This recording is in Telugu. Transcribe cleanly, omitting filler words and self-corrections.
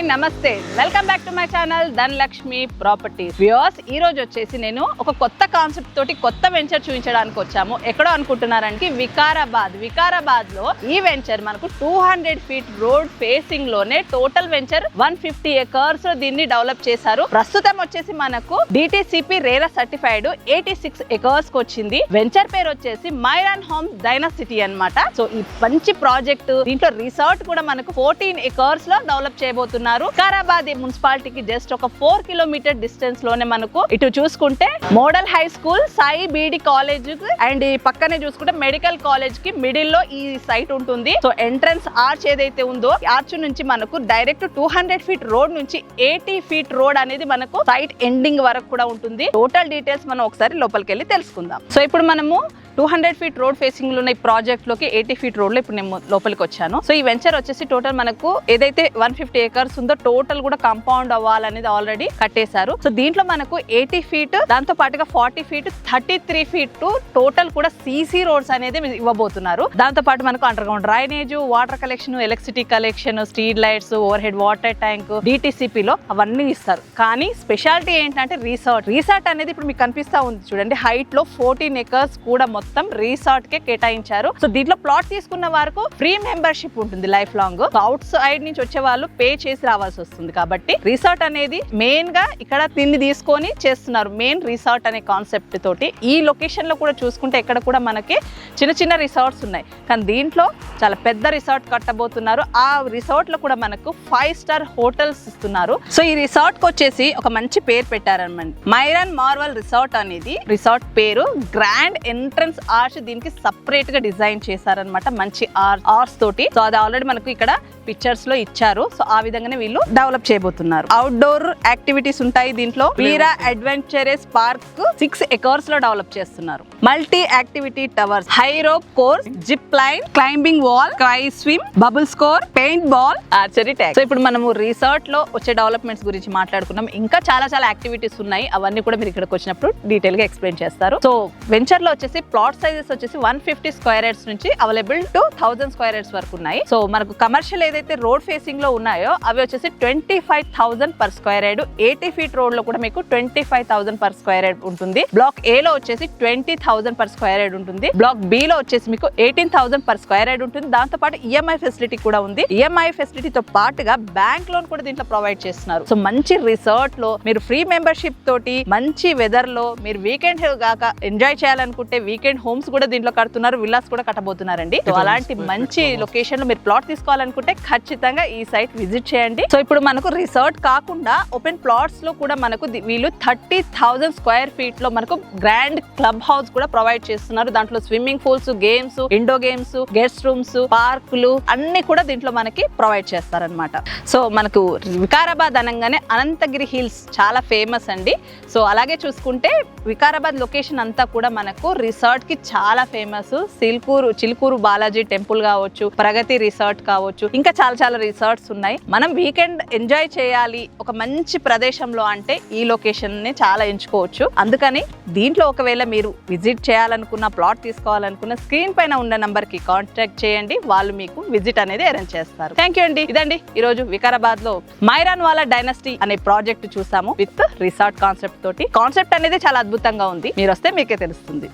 హాయ్ నమస్తే, welcome back to my channel Dhanalakshmi properties. Viewers, ఈ రోజు వచ్చేసి నేను ఒక కొత్త కాన్సెప్ట్ తోటి కొత్త వెంచర్ చూపించడానికి వచ్చాము. ఎక్కడో అనుకుంటున్నారంటే వికారాబాద్ లో ఈ వెంచర్ మనకు 200 ఫీట్ రోడ్ ఫేసింగ్ లోనే టోటల్ వెంచర్ 150 acres దీన్ని డెవలప్ చేశారు. ప్రస్తుతం వచ్చేసి మనకు DTCP రేరా సర్టిఫైడ్ 86 acres కి వచ్చింది. వెంచర్ పేరు వచ్చేసి మైరాన్ హోమ్స్ డైనాసిటీ అన్నమాట. సో ఈ మంచి ప్రాజెక్ట్, దీంట్లో రిసార్ట్ కూడా మనకు 14 acres లో డెవలప్ చేయబోతున్నారు. వికారాబాద్ మున్సిపాలిటీకి జస్ట్ ఒక 4 కిలోమీటర్ డిస్టెన్స్ లోనే మనకు ఇటు చూసుకుంటే మోడల్ హై స్కూల్, సాయి బీడి కాలేజ్ అండ్ ఈ పక్కనే చూసుకుంటే మెడికల్ కాలేజ్ కి మిడిల్ లో ఈ సైట్ ఉంటుంది. సో ఎంట్రన్స్ ఆర్చ్ ఏదైతే ఉందో ఆర్చ్ నుంచి మనకు డైరెక్ట్ 200 ఫీట్ రోడ్ నుంచి 80 ఫీట్ రోడ్ అనేది మనకు సైట్ ఎండింగ్ వరకు కూడా ఉంటుంది. టోటల్ డీటెయిల్స్ మనం ఒకసారి లోపలికి వెళ్ళి తెలుసుకుందాం. సో ఇప్పుడు మనము 200 ఫీట్ రోడ్ ఫేసింగ్ లో ఉన్న ఈ ప్రాజెక్ట్ లోకి 80 ఫీట్ రోడ్ లో ఇప్పుడు నేను లోపలికి వచ్చాను. సో ఈ వెంచర్ వచ్చేసి టోటల్ మనకు ఏదైతే 150 acres ఉందో టోటల్ కూడా కాంపౌండ్ అవ్వాలనేది ఆల్రెడీ కట్టేశారు. సో దీంట్లో మనకు 80 ఫీట్, దాంతో పాటుగా 40 ఫీట్, 33 ఫీట్ టోటల్ కూడా CC రోడ్స్ అనేది ఇవ్వబోతున్నారు. దాంతో పాటు మనకు under ground drainage, water collection, electricity collection, street lights, over head water tank, DTCP లో అవన్నీ ఇస్తారు. కానీ స్పెషాలిటీ ఏంటంటే రిసార్ట్ అనేది ఇప్పుడు మీకు కనిపిస్తా ఉంది చూడండి, హైట్ లో 14 acres కూడా మొత్తం రిసార్ట్ కే కేటాయించారు. సో దీంట్లో ప్లాట్ తీసుకున్న వారికి ఫ్రీ మెంబర్షిప్ ఉంటుంది లైఫ్ లాంగ్. అవుట్ సైడ్ నుంచి వచ్చే వాళ్ళు పే చేసి రావాల్సి వస్తుంది. కాబట్టి రిసార్ట్ అనేది మెయిన్ గా ఇక్కడ తిండి తీసుకొని చేస్తున్నారు. మెయిన్ రిసార్ట్ అనే కాన్సెప్ట్ తోటి ఈ లొకేషన్ లో కూడా చూసుకుంటే ఇక్కడ కూడా మనకి చిన్న చిన్న రిసార్ట్స్ ఉన్నాయి. కానీ దీంట్లో చాలా పెద్ద రిసార్ట్ కట్టబోతున్నారు. ఆ రిసార్ట్ లో కూడా మనకు 5 స్టార్ హోటల్స్ ఇస్తున్నారు. సో ఈ రిసార్ట్ కి వచ్చేసి ఒక మంచి పేరు పెట్టారన్నమాట, మైరాన్ మార్వల్ రిసార్ట్ అనేది రిసార్ట్ పేరు. గ్రాండ్ ఎంట్రన్స్ ఆర్చ్ దీనికి సపరేట్ గా డిజైన్ చేశారనమాట, మంచి ఆర్చ్ తోటి. సో అది ఆల్రెడీ మనకు ఇక్కడ పిక్చర్స్ లో ఇచ్చారు. సో ఆ విధంగానే వీళ్ళు డెవలప్ చేయబోతున్నారు. అవుట్డోర్ యాక్టివిటీస్ ఉంటాయి దీంట్లో. వీరా అడ్వెంచరస్ పార్క్ 6 acres లో డెవలప్ చేస్తున్నారు. Multi activity towers, high rope course, zip line, climbing wall, sky swim, bubble score, paint ball, archery tag. So ఇప్పుడు మనము రిసార్ట్ లో వచ్చే డెవలప్మెంట్స్ గురించి మాట్లాడుకున్నాం. ఇంకా చాలా యాక్టివిటీస్ ఉన్నాయి. అవన్నీ కూడా మీరు ఇక్కడికి వచ్చినప్పుడు డీటెయిల్ గా ఎక్స్ప్లెయిన్ చేస్తారు. సో వెంచర్ లో వచ్చేసి ప్లాట్ సైజెస్ వచ్చేసి 150 స్క్వేర్ యార్డ్స్ నుంచి అవైలబుల్ టు 1000 స్క్వేర్ యార్డ్స్ వరకు ఉన్నాయి. సో మనకు కమర్షియల్ ఏదైతే రోడ్ ఫేసింగ్ లో ఉన్నాయో అవి వచ్చేసి 25,000 per square yard. 80 feet road లో కూడా మీకు 25,000 పర్ స్క్వేర్ యార్డ్ ఉంటుంది. బ్లాక్ ఏ లో వచ్చేసి 20,000 పర్ స్క్వేర్ యార్డ్ ఉంటుంది. బ్లాక్ బి లో వచ్చేసి మీకు 18,000 పర్ స్క్వేర్ యార్డ్ ఉంటుంది. దాంతో పాటు EMI ఫెసిలిటీ కూడా ఉంది. EMI ఫెసిలిటీతో పాటుగా బ్యాంక్ లోన్ కూడా దీంట్లో ప్రొవైడ్ చేస్తున్నారు. సో మంచి రిసార్ట్ లో మీరు ఫ్రీ మెంబర్షిప్ తోటి మంచి వెదర్ లో మీరు వీకెండ్ గాక ఎంజాయ్ చేయాలనుకుంటే వీకెండ్ హోమ్స్ కూడా దీంట్లో కడుతున్నారు, విల్లాస్ కూడా కట్టబోతున్నారండి. సో అలాంటి మంచి లొకేషన్ లో మీరు ప్లాట్ తీసుకోవాలనుకుంటే ఖచ్చితంగా ఈ సైట్ విజిట్ చేయండి. సో ఇప్పుడు మనకు రిసార్ట్ కాకుండా ఓపెన్ ప్లాట్స్ లో కూడా మనకు వీళ్ళు 30,000 స్క్వేర్ ఫీట్ లో మనకు గ్రాండ్ క్లబ్ హౌస్ కూడా ప్రొవైడ్ చేస్తున్నారు. దాంట్లో swimming pools, games, indoor games, guest rooms, పార్కులు అన్ని కూడా దీంట్లో మనకి ప్రొవైడ్ చేస్తారనమాట. సో మనకు వికారాబాద్ అనగానే అనంతగిరి హిల్స్ చాలా ఫేమస్ అండి. సో అలాగే చూసుకుంటే వికారాబాద్ లొకేషన్ అంతా కూడా మనకు రిసార్ట్ కి చాలా ఫేమస్. చిలుకూరు బాలాజీ టెంపుల్ కావచ్చు, ప్రగతి రిసార్ట్ కావచ్చు, ఇంకా చాలా రిసార్ట్స్ ఉన్నాయి. మనం వీకెండ్ ఎంజాయ్ చేయాలి ఒక మంచి ప్రదేశంలో అంటే ఈ లొకేషన్ ని చాలా ఎంచుకోవచ్చు. అందుకని దీంట్లో ఒకవేళ మీరు విజిట్ చేయాలనుకున్న, ప్లాట్ తీసుకోవాలనుకున్న స్క్రీన్ పైన ఉన్న నంబర్ కి కాంటాక్ట్ చేయండి. వాళ్ళు మీకు విజిట్ అనేది అరేంజ్ చేస్తారు. థ్యాంక్ యూ అండి. ఇదండి ఈ రోజు వికారాబాద్ లో మైరాన్ వాలా డైనాసిటీ అనే ప్రాజెక్ట్ చూసాము విత్ రిసార్ట్ కాన్సెప్ట్ తోటి. కాన్సెప్ట్ అనేది చాలా అద్భుతంగా ఉంది. మీరు వస్తే మీకే తెలుస్తుంది.